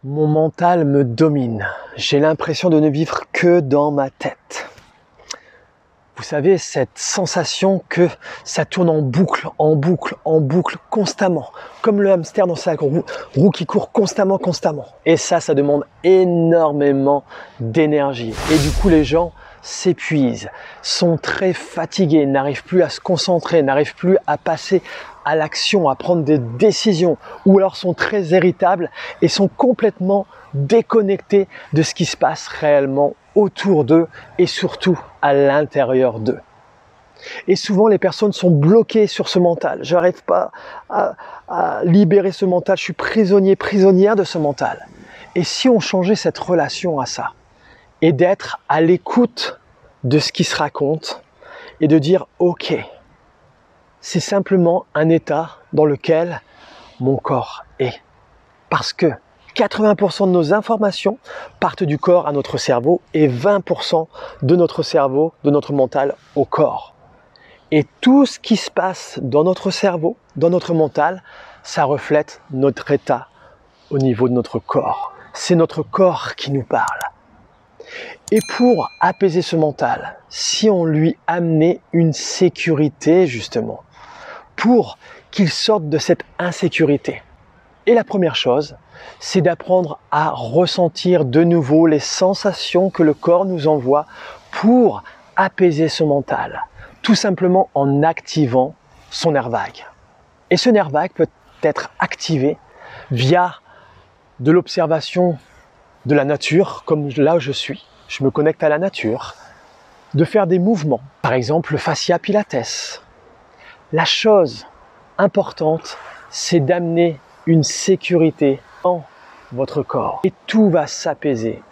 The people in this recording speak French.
Mon mental me domine. J'ai l'impression de ne vivre que dans ma tête. Vous savez, cette sensation que ça tourne en boucle, en boucle, en boucle, constamment. Comme le hamster dans sa roue qui court constamment, constamment. Et ça demande énormément d'énergie. Et du coup, les gens s'épuisent, sont très fatigués, n'arrivent plus à se concentrer, n'arrivent plus à passer à l'action, à prendre des décisions, ou alors sont très irritables et sont complètement déconnectés de ce qui se passe réellement autour d'eux et surtout à l'intérieur d'eux. Et souvent les personnes sont bloquées sur ce mental. Je n'arrive pas à libérer ce mental, je suis prisonnier, prisonnière de ce mental. Et si on changeait cette relation à ça et d'être à l'écoute de ce qui se raconte et de dire ok, c'est simplement un état dans lequel mon corps est. Parce que 80% de nos informations partent du corps à notre cerveau et 20% de notre cerveau, de notre mental au corps. Et tout ce qui se passe dans notre cerveau, dans notre mental, ça reflète notre état au niveau de notre corps. C'est notre corps qui nous parle. Et pour apaiser ce mental, si on lui amenait une sécurité justement, pour qu'il sorte de cette insécurité. Et la première chose, c'est d'apprendre à ressentir de nouveau les sensations que le corps nous envoie pour apaiser ce mental, tout simplement en activant son nerf vague. Et ce nerf vague peut être activé via de l'observation de la nature, comme là où je suis. Je me connecte à la nature, de faire des mouvements, par exemple le fascia pilates. La chose importante, c'est d'amener une sécurité dans votre corps et tout va s'apaiser.